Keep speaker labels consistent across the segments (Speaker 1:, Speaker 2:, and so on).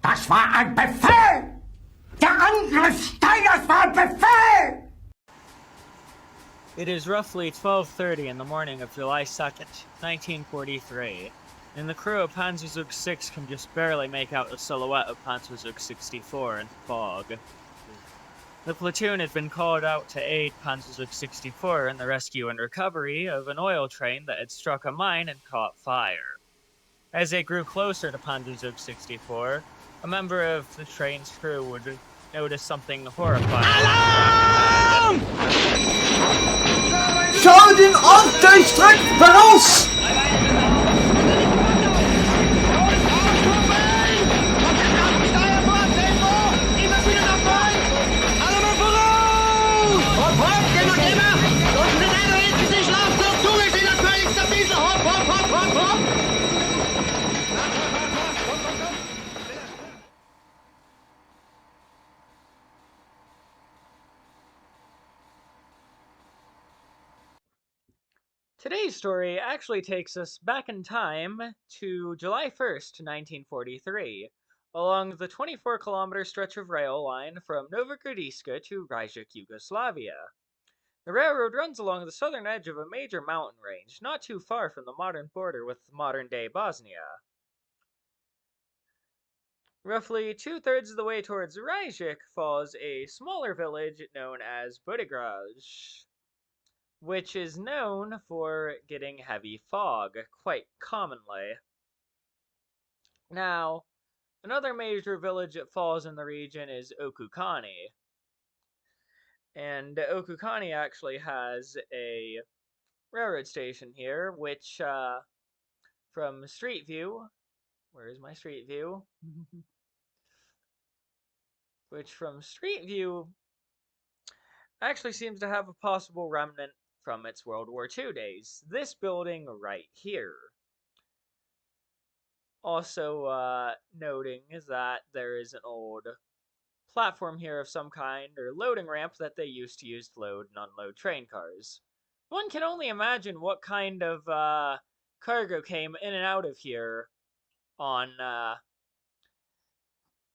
Speaker 1: Das war ein Befehl! Der Angriff Steiners war ein Befehl!
Speaker 2: It is roughly 12:30 in the morning of July 2nd, 1943, and the crew of Panzerzug 6 can just barely make out the silhouette of Panzerzug 64 in fog. The platoon had been called out to aid Panzerzug 64 in the rescue and recovery of an oil train that had struck a mine and caught fire. As they grew closer to Panzerzug 64, a member of the train's crew would notice something horrifying.
Speaker 3: Alarm! Schau den Ort durchstreckt voraus!
Speaker 2: Today's story actually takes us back in time to July 1st, 1943, along the 24-kilometer stretch of rail line from Novogradiska to Rijeka, Yugoslavia. The railroad runs along the southern edge of a major mountain range, not too far from the modern border with modern-day Bosnia. Roughly two-thirds of the way towards Rijeka falls a smaller village known as Budigraj, which is known for getting heavy fog quite commonly. Now, another major village that falls in the region is Okukani. And Okukani actually has a railroad station here, which, from Street View, where is my Street View? Which from Street View actually seems to have a possible remnant from its World War II days. This building right here. Also, noting that there is an old platform here of some kind, or loading ramp, that they used to use to load and unload train cars. One can only imagine what kind of cargo came in and out of here on,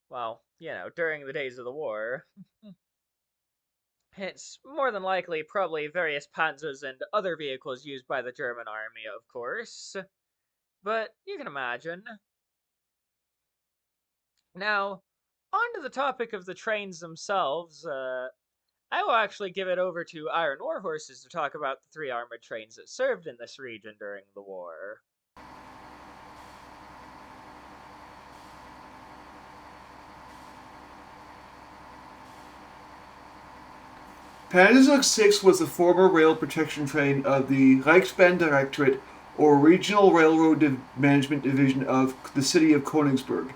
Speaker 2: well, you know, during the days of the war. It's more than likely probably various panzers and other vehicles used by the German army, of course. But you can imagine. Now, on to the topic of the trains themselves. I will actually give it over to Iron War Horses to talk about the 3 armored trains that served in this region during the war.
Speaker 3: Panzerzug 6 was the former rail protection train of the Reichsbahndirektorat, or Regional Railroad Management Division of the city of Königsberg.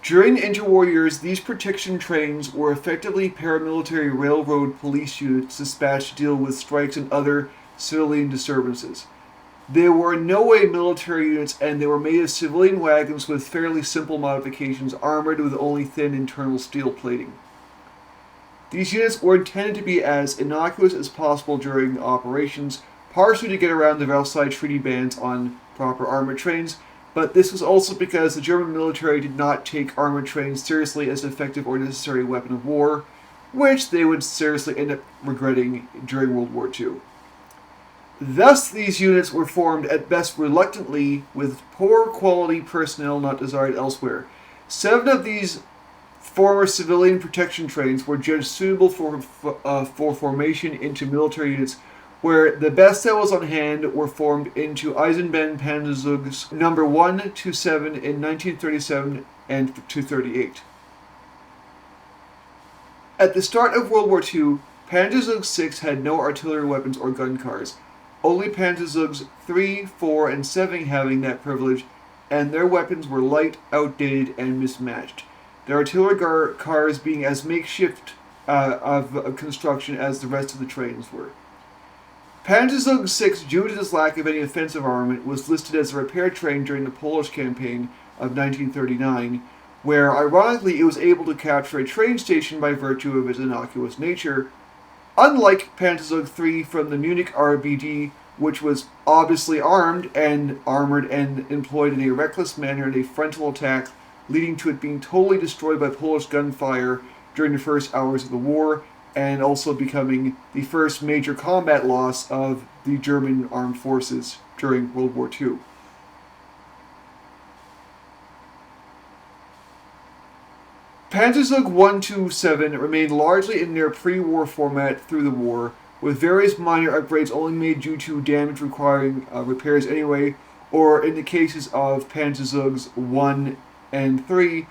Speaker 3: During the interwar years, these protection trains were effectively paramilitary railroad police units dispatched to deal with strikes and other civilian disturbances. They were in no way military units, and they were made of civilian wagons with fairly simple modifications, armored with only thin internal steel plating. These units were intended to be as innocuous as possible during operations, partially to get around the Versailles Treaty bans on proper armored trains, but this was also because the German military did not take armored trains seriously as an effective or necessary weapon of war, which they would seriously end up regretting during World War II. Thus, these units were formed at best reluctantly, with poor quality personnel not desired elsewhere. 7 of these former civilian protection trains were judged suitable for formation into military units, where the best that was on hand were formed into Eisenbahn Panzerzugs number 1 to 7 in 1937 and 238. At the start of World War II, Panzerzug 6 had no artillery weapons or gun cars, only Panzerzugs 3, 4, and 7 having that privilege, and their weapons were light, outdated, and mismatched. Their artillery cars being as makeshift of construction as the rest of the trains were. Panzerzug 6, due to its lack of any offensive armament, was listed as a repair train during the Polish campaign of 1939, where ironically it was able to capture a train station by virtue of its innocuous nature, unlike Panzerzug 3 from the Munich RBD, which was obviously armed and armored and employed in a reckless manner in a frontal attack leading to it being totally destroyed by Polish gunfire during the first hours of the war, and also becoming the first major combat loss of the German armed forces during World War II. Panzerzug 127 remained largely in their pre-war format through the war, with various minor upgrades only made due to damage requiring repairs anyway, or in the cases of Panzerzugs 1 and 3,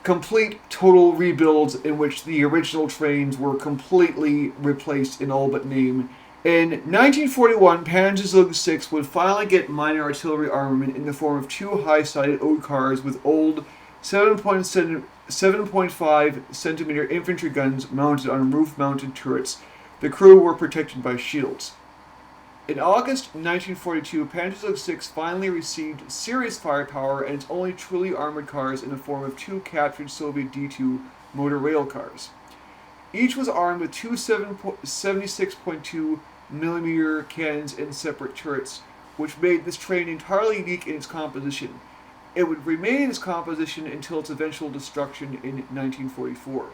Speaker 3: complete total rebuilds in which the original trains were completely replaced in all but name. In 1941, Panzerzug 6 would finally get minor artillery armament in the form of two high-sided Ode cars with old 7.5 centimeter infantry guns mounted on roof-mounted turrets. The crew were protected by shields. In August 1942, Panzerzug 6 finally received serious firepower and its only truly armored cars in the form of two captured Soviet D2 motor rail cars. Each was armed with two 76.2 millimeter cannons in separate turrets, which made this train entirely unique in its composition. It would remain in its composition until its eventual destruction in 1944.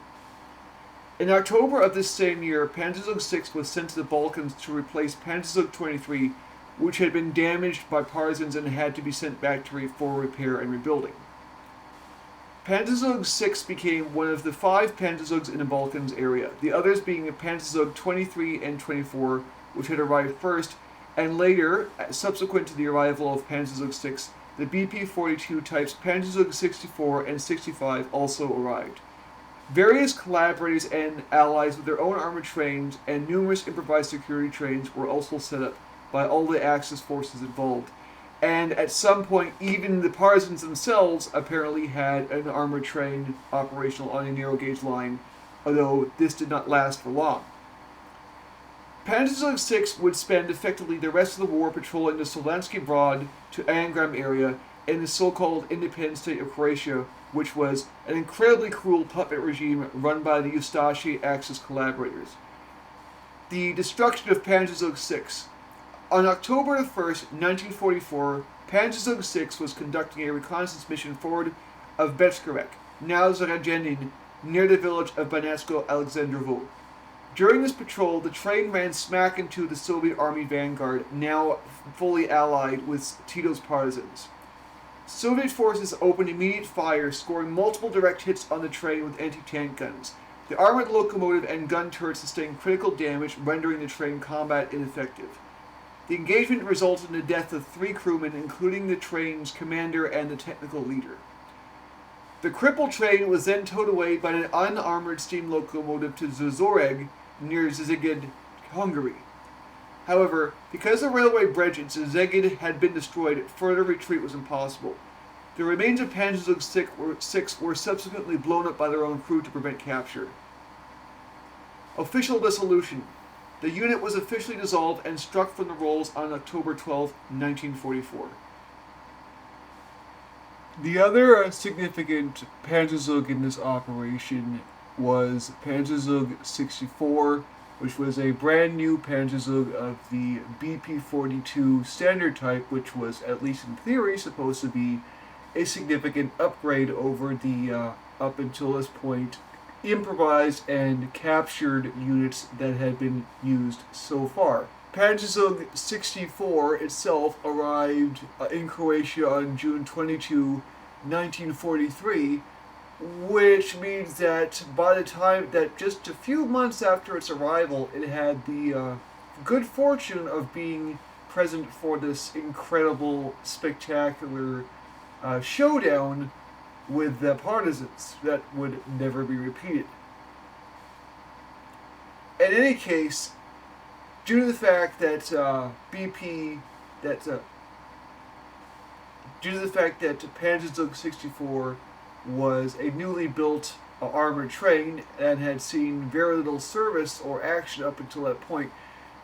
Speaker 3: In October of this same year, Panzerzug 6 was sent to the Balkans to replace Panzerzug 23, which had been damaged by Partisans and had to be sent back for repair and rebuilding. Panzerzug 6 became one of the 5 Panzerzugs in the Balkans area, the others being Panzerzug 23 and 24, which had arrived first, and later, subsequent to the arrival of Panzerzug 6, the BP-42 types Panzerzug 64 and 65 also arrived. Various collaborators and allies with their own armored trains and numerous improvised security trains were also set up by all the Axis forces involved. And at some point, even the Partisans themselves apparently had an armored train operational on a narrow gauge line, although this did not last for long. Panzerzug 6 would spend effectively the rest of the war patrolling the Solansky Broad to Angram area in the so-called independent state of Croatia, which was an incredibly cruel puppet regime run by the Ustashi Axis collaborators. The destruction of Panzerzug 6. On October 1st, 1944, Panzerzug 6 was conducting a reconnaissance mission forward of Bečkerek, now Zrenjanin, near the village of Banatsko-Alexandrovo. During this patrol, the train ran smack into the Soviet Army vanguard, now fully allied with Tito's partisans. Soviet forces opened immediate fire, scoring multiple direct hits on the train with anti-tank guns. The armored locomotive and gun turrets sustained critical damage, rendering the train combat ineffective. The engagement resulted in the death of 3 crewmen, including the train's commander and the technical leader. The crippled train was then towed away by an unarmored steam locomotive to Zozoreg, near Szeged, Hungary. However, because the railway bridge at Szeged had been destroyed, further retreat was impossible. The remains of Panzerzug 6 were subsequently blown up by their own crew to prevent capture. Official dissolution. The unit was officially dissolved and struck from the rolls on October 12, 1944. The other significant Panzerzug in this operation was Panzerzug 64, which was a brand new Panzerzug of the BP-42 standard type, which was, at least in theory, supposed to be a significant upgrade over the, up until this point, improvised and captured units that had been used so far. Panzerzug 64 itself arrived in Croatia on June 22, 1943, which means that by the time that just a few months after its arrival, it had the good fortune of being present for this incredible, spectacular showdown with the Partisans that would never be repeated. In any case, due to the fact that Panzerzug 64 was a newly built armored train and had seen very little service or action up until that point,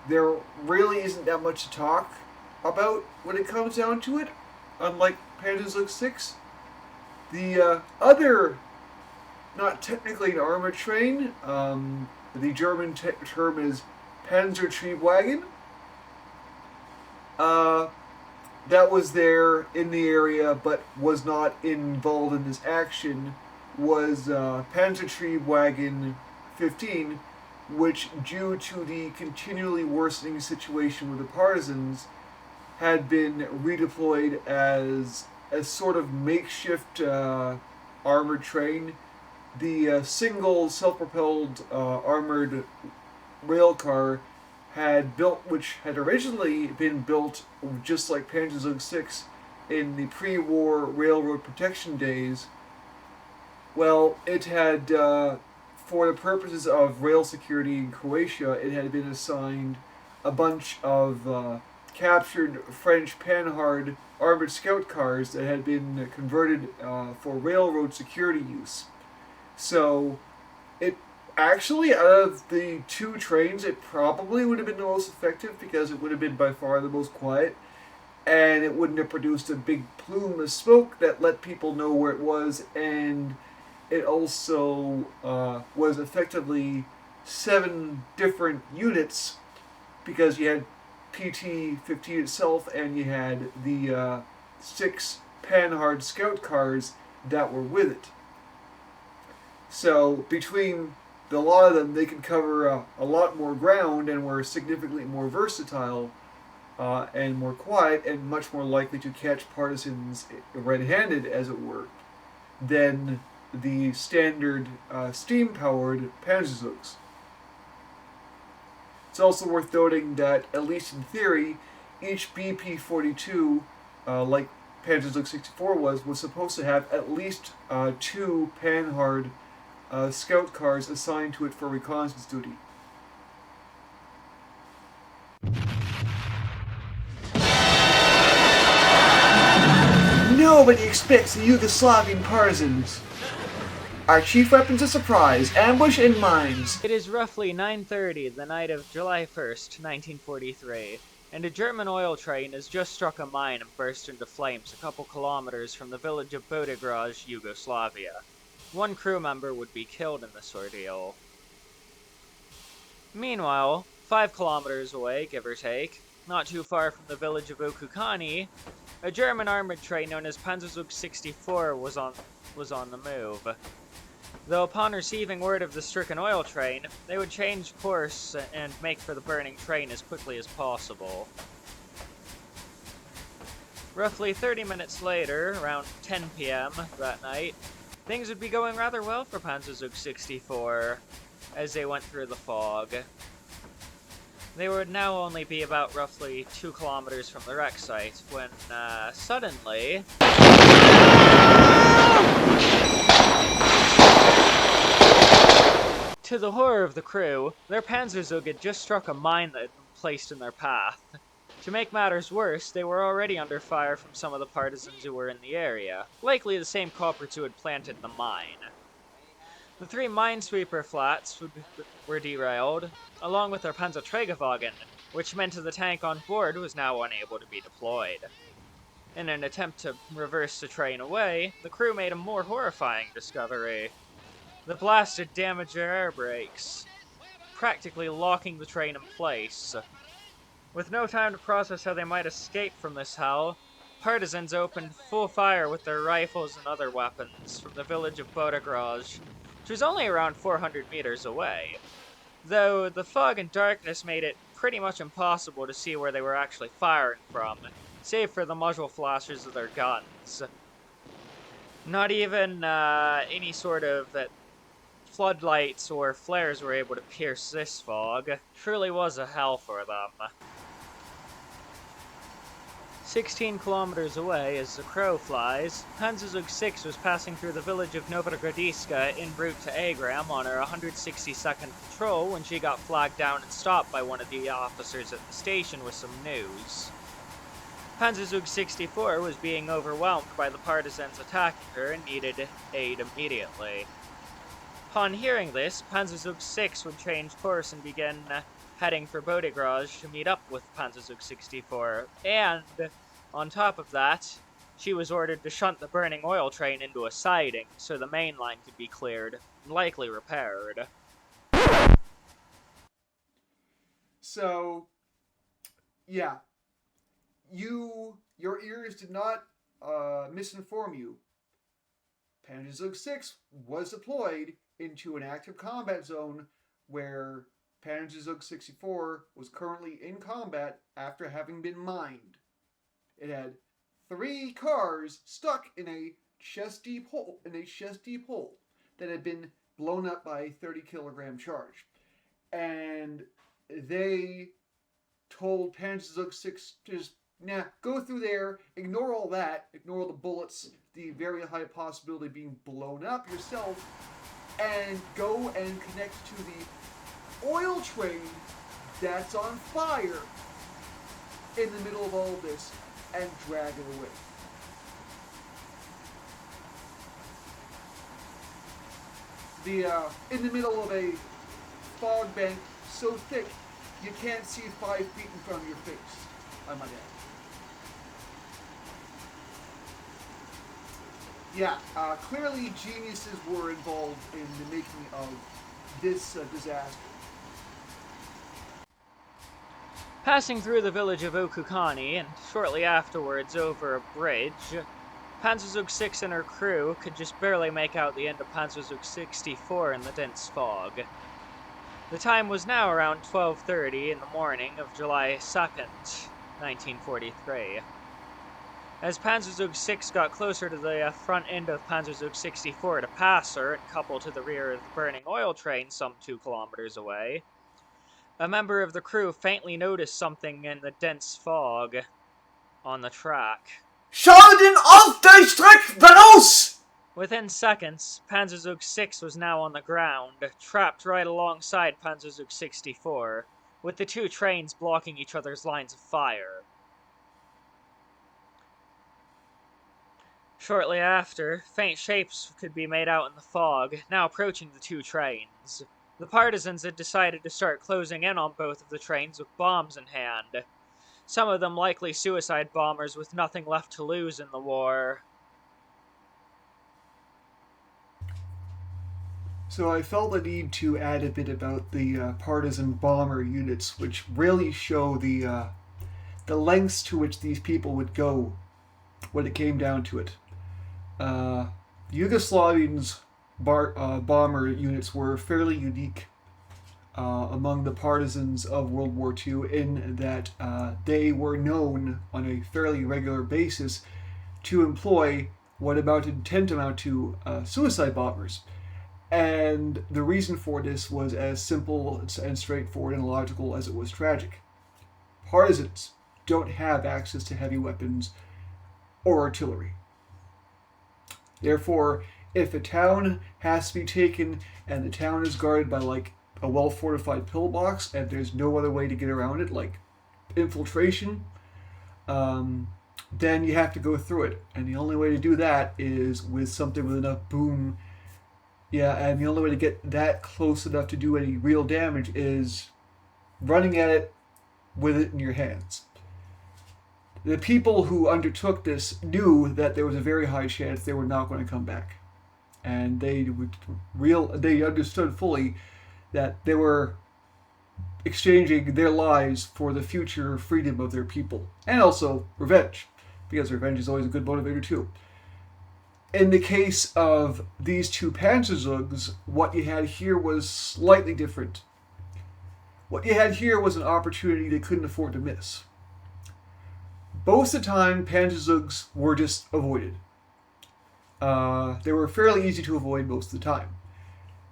Speaker 3: there really isn't that much to talk about when it comes down to it, unlike Panzerzug 6. The other, not technically an armored train, the German term is Panzertriebwagen, that was there in the area but was not involved in this action was Panzerwagen 15, which, due to the continually worsening situation with the Partisans, had been redeployed as a sort of makeshift armored train. The single self-propelled armored rail car which had originally been built just like Panzerzug 6 in the pre-war railroad protection days. Well, it had, for the purposes of rail security in Croatia, it had been assigned a bunch of captured French Panhard armored scout cars that had been converted for railroad security use. So, it actually, out of the two trains, it probably would have been the most effective because it would have been by far the most quiet, and it wouldn't have produced a big plume of smoke that let people know where it was, and it also was effectively 7 different units because you had PT-15 itself and you had the 6 Panhard scout cars that were with it. So between a lot of them, they could cover a lot more ground and were significantly more versatile and more quiet and much more likely to catch partisans red-handed, as it were, than the standard steam-powered Panzerzugs. It's also worth noting that, at least in theory, each BP-42, like Panzerzug 64 was supposed to have at least 2 Panhard scout cars assigned to it for reconnaissance duty. Nobody expects the Yugoslavian partisans. Our chief weapons are surprise, ambush, and mines.
Speaker 2: It is roughly 9:30 the night of July 1st, 1943, and a German oil train has just struck a mine and burst into flames a couple kilometers from the village of Bodigraj, Yugoslavia. 1 crew member would be killed in this ordeal. Meanwhile, 5 kilometers away, give or take, not too far from the village of Okukani, a German armored train known as Panzerzug 64 was on the move. Though upon receiving word of the stricken oil train, they would change course and make for the burning train as quickly as possible. Roughly 30 minutes later, around 10 p.m. that night, things would be going rather well for Panzerzug 64 as they went through the fog. They would now only be about roughly 2 kilometers from the wreck site when, suddenly... To the horror of the crew, their Panzerzug had just struck a mine that had been placed in their path. To make matters worse, they were already under fire from some of the partisans who were in the area, likely the same culprits who had planted the mine. The 3 minesweeper flats were derailed, along with their Panzerträgerwagen, which meant that the tank on board was now unable to be deployed. In an attempt to reverse the train away, the crew made a more horrifying discovery. The blast had damaged their air brakes, practically locking the train in place. With no time to process how they might escape from this hell, partisans opened full fire with their rifles and other weapons from the village of Bodigraj, which was only around 400 meters away, though the fog and darkness made it pretty much impossible to see where they were actually firing from, save for the muzzle flashes of their guns. Not even any sort of floodlights or flares were able to pierce this fog. Truly was a hell for them. 16 kilometers away, as the crow flies, Panzerzug 6 was passing through the village of Novogaradiska en route to Agram on her 162nd patrol when she got flagged down and stopped by one of the officers at the station with some news. Panzerzug 64 was being overwhelmed by the partisans attacking her and needed aid immediately. Upon hearing this, Panzerzug 6 would change course and begin heading for Bodigraj to meet up with Panzerzug 64, and, on top of that, she was ordered to shunt the burning oil train into a siding so the main line could be cleared and likely repaired.
Speaker 3: So, yeah. You your ears did not misinform you. Panzerzug 6 was deployed into an active combat zone where Panzerzug 64 was currently in combat after having been mined. It had 3 cars stuck in a chest-deep hole, that had been blown up by a 30-kilogram charge. And they told Panzerzug 6 to just, go through there, ignore all that, ignore the bullets, the very high possibility of being blown up yourself, and go and connect to the oil train that's on fire in the middle of all of this and drag it away. In the middle of a fog bank so thick you can't see 5 feet in front of your face, I might add. Yeah, clearly geniuses were involved in the making of this disaster.
Speaker 2: Passing through the village of Okukani, and shortly afterwards over a bridge, Panzerzug 6 and her crew could just barely make out the end of Panzerzug 64 in the dense fog. The time was now around 12:30 in the morning of July 2nd, 1943. As Panzerzug 6 got closer to the front end of Panzerzug 64 to pass her and couple to the rear of the burning oil train some 2 kilometers away, a member of the crew faintly noticed something in the dense fog on the track.
Speaker 1: Schaden auf der Strecke voraus!
Speaker 2: Within seconds, Panzerzug 6 was now on the ground, trapped right alongside Panzerzug 64, with the 2 trains blocking each other's lines of fire. Shortly after, faint shapes could be made out in the fog, now approaching the 2 trains. The Partisans had decided to start closing in on both of the trains with bombs in hand. Some of them likely suicide bombers with nothing left to lose in the war.
Speaker 3: So I felt the need to add a bit about the partisan bomber units, which really show the lengths to which these people would go when it came down to it. Yugoslavians' bomber units were fairly unique among the partisans of World War II in that they were known on a fairly regular basis to employ what tend to amount to suicide bombers. And the reason for this was as simple and straightforward and logical as it was tragic. Partisans don't have access to heavy weapons or artillery. Therefore, if a town has to be taken and the town is guarded by like a well-fortified pillbox and there's no other way to get around it, like infiltration, then you have to go through it. And the only way to do that is with something with enough boom. Yeah, and the only way to get that close enough to do any real damage is running at it with it in your hands. The people who undertook this knew that there was a very high chance they were not going to come back. And they understood fully that they were exchanging their lives for the future freedom of their people. And also revenge, because revenge is always a good motivator too. In the case of these 2 Panzerzugs, what you had here was slightly different. What you had here was an opportunity they couldn't afford to miss. Most of the time, Panzerzugs were just avoided. They were fairly easy to avoid most of the time.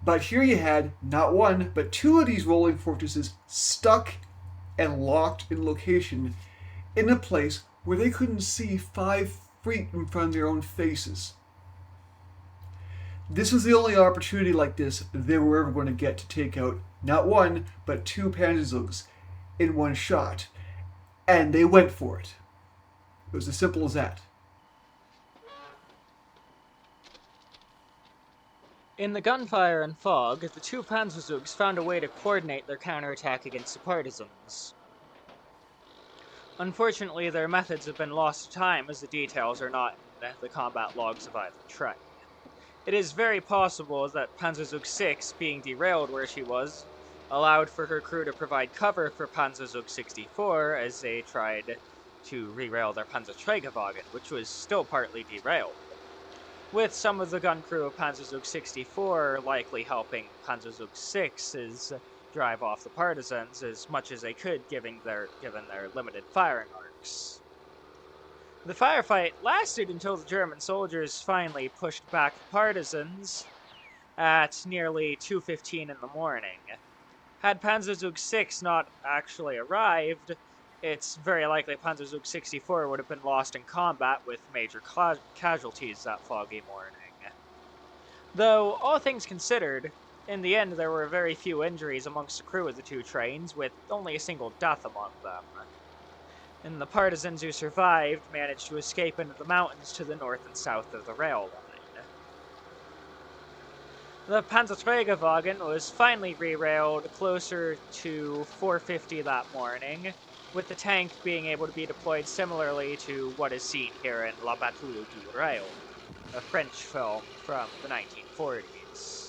Speaker 3: But here you had not 1, but 2 of these rolling fortresses stuck and locked in location in a place where they couldn't see 5 feet in front of their own faces. This was the only opportunity like this they were ever going to get to take out not 1, but 2 Panzerzugs in one shot. And they went for it. It was as simple as that.
Speaker 2: In the gunfire and fog, the 2 Panzerzugs found a way to coordinate their counterattack against the Partisans. Unfortunately, their methods have been lost to time as the details are not in the combat logs of either train. It is very possible that Panzerzug 6, being derailed where she was, allowed for her crew to provide cover for Panzerzug 64 as they tried to re-rail their Panzerzug, which was still partly derailed, with some of the gun crew of Panzerzug 64 likely helping Panzerzug 6's drive off the Partisans as much as they could given their limited firing arcs. The firefight lasted until the German soldiers finally pushed back the Partisans at nearly 2:15 in the morning. Had Panzerzug 6 not actually arrived, it's very likely Panzerzug 64 would have been lost in combat with major casualties that foggy morning. Though, all things considered, in the end there were very few injuries amongst the crew of the two trains, with only a single death among them. And the Partisans who survived managed to escape into the mountains to the north and south of the rail line. The Panzerzug was finally re-railed closer to 4:50 that morning, with the tank being able to be deployed similarly to what is seen here in La Bataille du Rail, a French film from the 1940s.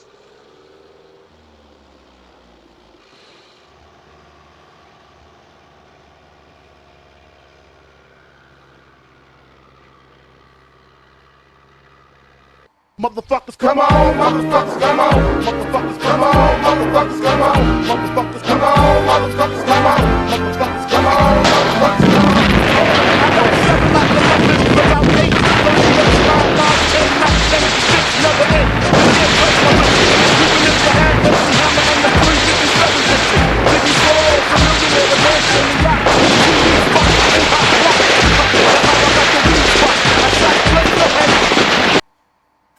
Speaker 4: Motherfuckers come on, motherfuckers come on, motherfuckers come on, motherfuckers come on, motherfuckers come on, motherfuckers come on, motherfuckers come on, motherfuckers come on. I don't sound like the muffins about 8, 5, 6, never end. You can't touch my wishes. Even if you had the hammer and the 357 bitches. Biggie Smalls, a millionaire, a mansion in the yacht. TV spot, and hot block. That's how I got the weed spot. I shot place the head.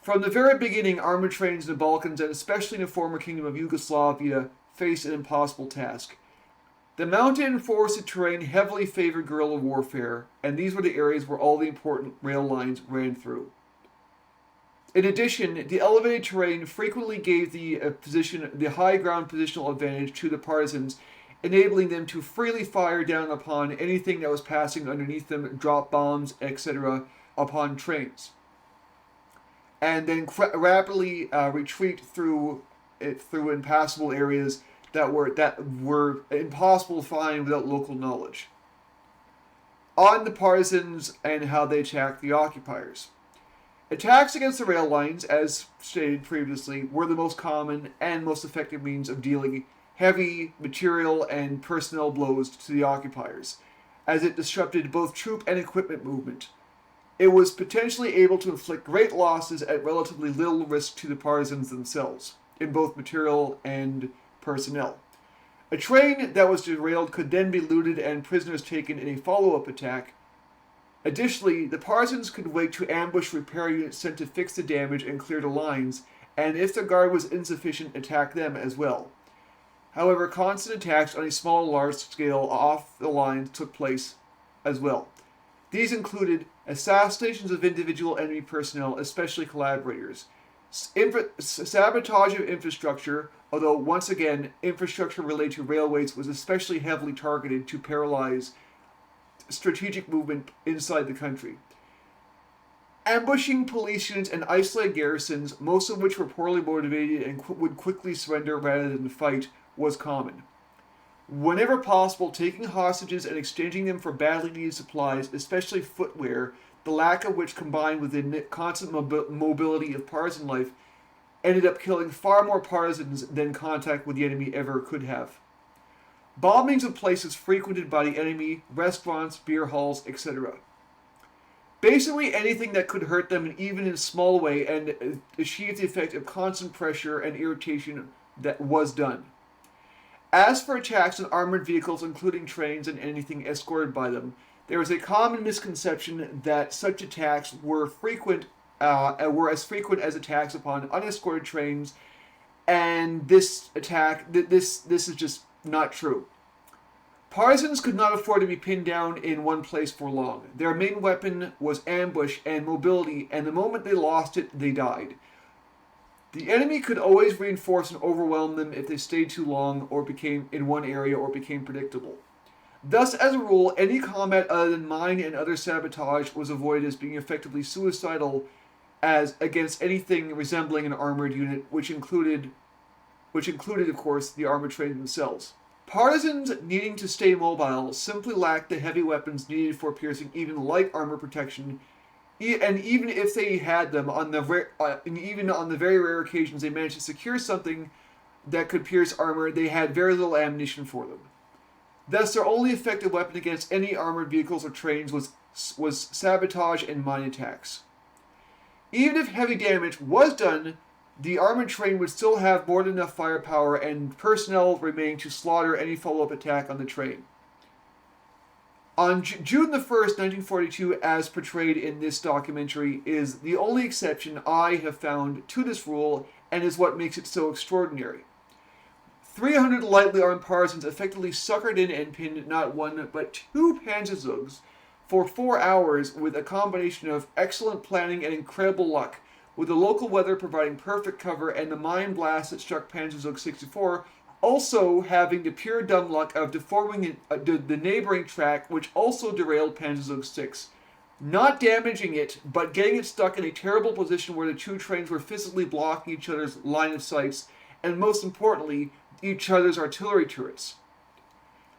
Speaker 3: From the very beginning, armored trains in the Balkans, and especially in the former kingdom of Yugoslavia, faced an impossible task. The mountain and forested terrain heavily favored guerrilla warfare, and these were the areas where all the important rail lines ran through. In addition, the elevated terrain frequently gave the high ground positional advantage to the Partisans, enabling them to freely fire down upon anything that was passing underneath them, drop bombs, etc., upon trains, and then rapidly retreat through impassable areas that were impossible to find without local knowledge. On the Partisans and how they attacked the occupiers. Attacks against the rail lines, as stated previously, were the most common and most effective means of dealing heavy material and personnel blows to the occupiers, as it disrupted both troop and equipment movement. It was potentially able to inflict great losses at relatively little risk to the Partisans themselves, in both material and personnel. A train that was derailed could then be looted and prisoners taken in a follow-up attack. Additionally, the Partisans could wait to ambush repair units sent to fix the damage and clear the lines, and if their guard was insufficient, attack them as well. However, constant attacks on a small large scale off the lines took place as well. These included assassinations of individual enemy personnel, especially collaborators, sabotage of infrastructure, although once again, infrastructure related to railways was especially heavily targeted to paralyze strategic movement inside the country. Ambushing police units and isolated garrisons, most of which were poorly motivated and would quickly surrender rather than fight, was common. Whenever possible, taking hostages and exchanging them for badly needed supplies, especially footwear, the lack of which combined with the constant mobility of partisan life, ended up killing far more partisans than contact with the enemy ever could have. Bombings of places frequented by the enemy, restaurants, beer halls, etc. Basically anything that could hurt them, even in a small way, and achieve the effect of constant pressure and irritation that was done. As for attacks on armored vehicles, including trains and anything escorted by them, there is a common misconception that such attacks were as frequent as attacks upon unescorted trains, and this is just not true. Partisans could not afford to be pinned down in one place for long. Their main weapon was ambush and mobility, and the moment they lost it, they died. The enemy could always reinforce and overwhelm them if they stayed too long or became in one area or became predictable. Thus, as a rule, any combat other than mine and other sabotage was avoided as being effectively suicidal as against anything resembling an armored unit, which included, of course, the armored trains themselves. Partisans needing to stay mobile simply lacked the heavy weapons needed for piercing even light armor protection, and even if they had them, even on the very rare occasions they managed to secure something that could pierce armor, they had very little ammunition for them. Thus, their only effective weapon against any armored vehicles or trains was sabotage and mine attacks. Even if heavy damage was done, the armored train would still have more than enough firepower and personnel remaining to slaughter any follow-up attack on the train. On June the 1st, 1942, as portrayed in this documentary, is the only exception I have found to this rule and is what makes it so extraordinary. 300 lightly armed partisans effectively suckered in and pinned not one but two Panzerzugs for 4 hours with a combination of excellent planning and incredible luck, with the local weather providing perfect cover and the mine blast that struck Panzerzug 64 also having the pure dumb luck of deforming the neighboring track, which also derailed Panzerzug 6. Not damaging it, but getting it stuck in a terrible position where the two trains were physically blocking each other's line of sights, and most importantly, each other's artillery turrets.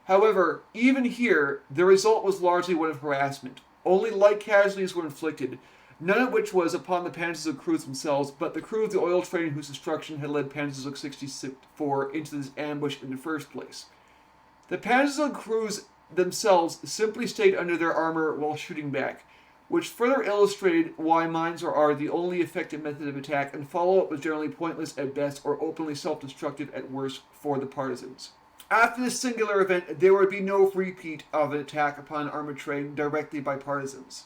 Speaker 3: However, even here, the result was largely one of harassment. Only light casualties were inflicted, none of which was upon the Panzerzug crews themselves, but the crew of the oil train whose destruction had led Panzerzug 64 into this ambush in the first place. The Panzerzug crews themselves simply stayed under their armor while shooting back, which further illustrated why mines are the only effective method of attack, and follow-up was generally pointless at best or openly self-destructive at worst for the partisans. After this singular event, there would be no repeat of an attack upon an armored train directly by partisans.